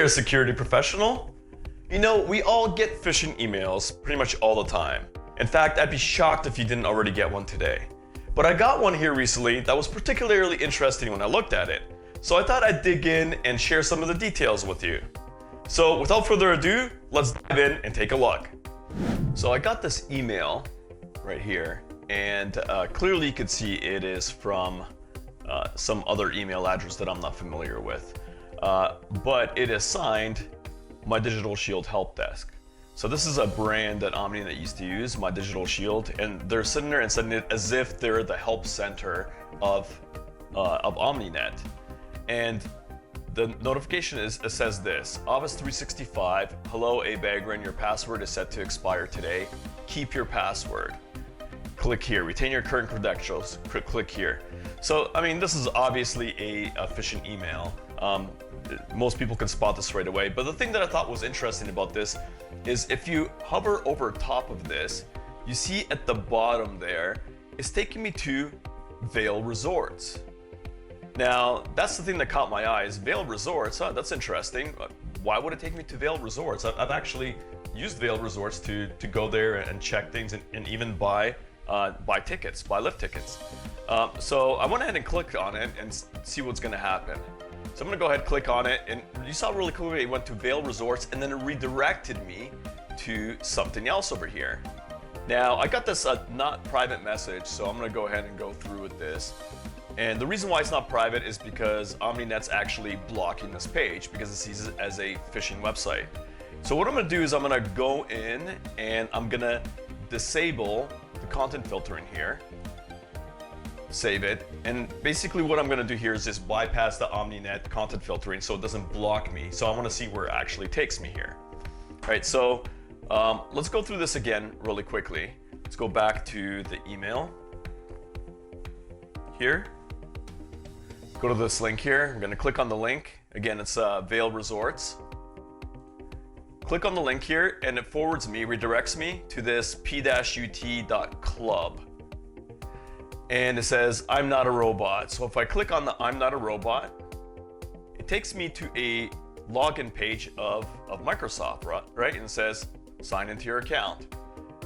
a security professional? You know, we all get phishing emails pretty much all the time. In fact, I'd be shocked if you didn't already get one today. But I got one here recently that was particularly interesting when I looked at it. So I thought I'd dig in and share some of the details with you. So without further ado, let's dive in and take a look. So I got this email right here, and clearly you could see it is from some other email address that I'm not familiar with. But it is signed My Digital Shield Help Desk. So this is a brand that Omninet used to use, My Digital Shield, and they're sitting there and sending it as if they're the help center of Omninet. And the notification it says this: Office 365, hello Abagran, your password is set to expire today. Keep your password. Click here. Retain your current credentials. Click here. So, I mean, this is obviously a phishing email. Most people can spot this right away. But the thing that I thought was interesting about this is if you hover over top of this, you see at the bottom there, it's taking me to Vail Resorts. Now, that's the thing that caught my eye, is Vail Resorts. That's interesting. Why would it take me to Vail Resorts? I've actually used Vail Resorts to go there and check things and even buy tickets, buy lift tickets. So I went ahead and clicked on it and see what's gonna happen. So I'm gonna go ahead and click on it, and you saw really quickly it went to Vail Resorts and then it redirected me to something else over here. Now I got this not private message, so I'm gonna go ahead and go through with this. And the reason why it's not private is because Omninet's actually blocking this page because it sees it as a phishing website. So what I'm gonna do is I'm gonna go in and I'm gonna disable the content filtering here, save it, and basically what I'm gonna do here is just bypass the Omninet content filtering so it doesn't block me. So I wanna see where it actually takes me here. All right, so let's go through this again really quickly. Let's go back to the email here. Go to this link here. I'm gonna click on the link. Again, it's Vail Resorts. Click on the link here and it forwards me, redirects me to this p-ut.club. And it says, I'm not a robot. So if I click on the I'm not a robot, it takes me to a login page of Microsoft, right? And it says, sign into your account.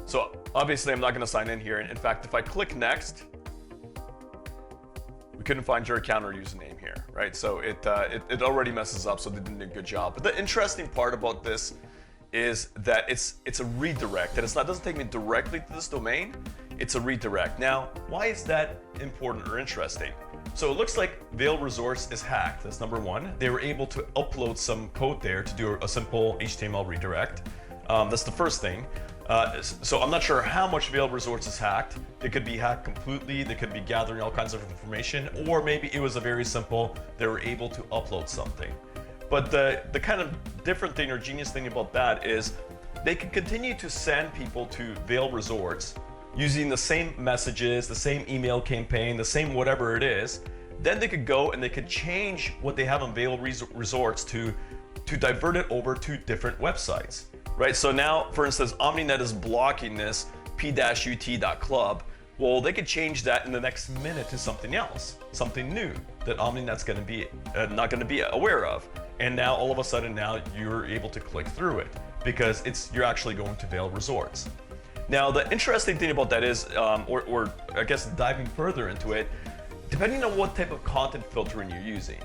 So obviously I'm not gonna sign in here. And in fact, if I click next, we couldn't find your account or username here, right? So it already messes up, so they didn't do a good job. But the interesting part about this is that it's a redirect, and it doesn't take me directly to this domain, it's a redirect. Now, why is that important or interesting? So it looks like Vail Resorts is hacked, that's number one. They were able to upload some code there to do a simple HTML redirect. That's the first thing. So I'm not sure how much Vail Resorts is hacked. It could be hacked completely, they could be gathering all kinds of information, or maybe it was a very simple, they were able to upload something. But the kind of different thing or genius thing about that is they can continue to send people to Vail Resorts using the same messages, the same email campaign, the same whatever it is. Then they could go and they could change what they have on Vail Resorts to divert it over to different websites, right? So now, for instance, Omninet is blocking this p-ut.club. Well, they could change that in the next minute to something else, something new that Omninet's going to be not going to be aware of. And now all of a sudden now you're able to click through it because you're actually going to Vail Resorts. Now the interesting thing about that is, or I guess diving further into it, depending on what type of content filtering you're using.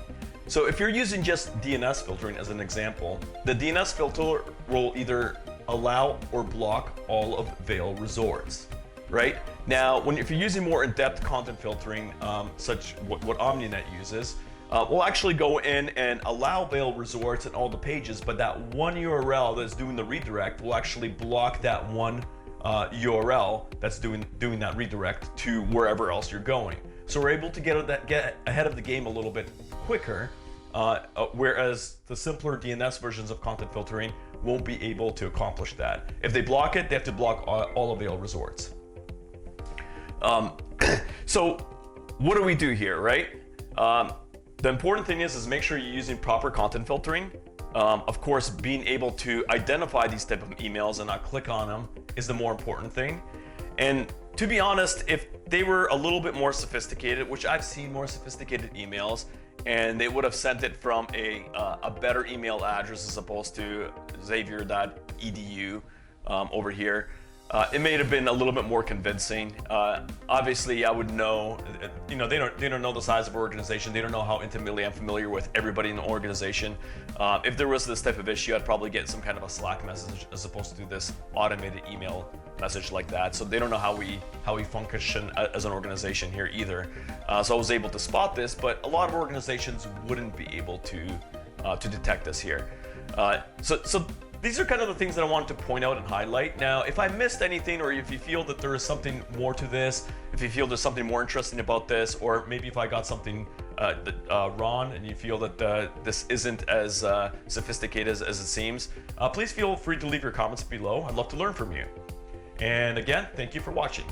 So if you're using just DNS filtering as an example, the DNS filter will either allow or block all of Vail Resorts, right? Now, if you're using more in-depth content filtering, such what Omninet uses, we'll actually go in and allow Vail Resorts and all the pages, but that one URL that's doing the redirect will actually block that one URL that's doing that redirect to wherever else you're going. So we're able to get ahead of the game a little bit quicker, whereas the simpler DNS versions of content filtering won't be able to accomplish that. If they block it, they have to block all of Vail Resorts. So what do we do here, right? The important thing is make sure you're using proper content filtering. Of course, being able to identify these type of emails and not click on them is the more important thing. And to be honest, if they were a little bit more sophisticated, which I've seen more sophisticated emails, and they would have sent it from a better email address as opposed to xavier.edu over here. It may have been a little bit more convincing. Obviously, I would know. They don't know the size of our organization. They don't know how intimately I'm familiar with everybody in the organization. If there was this type of issue, I'd probably get some kind of a Slack message as opposed to this automated email message like that. So they don't know how we function as an organization here either. So I was able to spot this, but a lot of organizations wouldn't be able to detect this here. So these are kind of the things that I wanted to point out and highlight. Now, if I missed anything, or if you feel that there is something more to this, if you feel there's something more interesting about this, or maybe if I got something wrong and you feel that this isn't as sophisticated as it seems, please feel free to leave your comments below. I'd love to learn from you. And again, thank you for watching.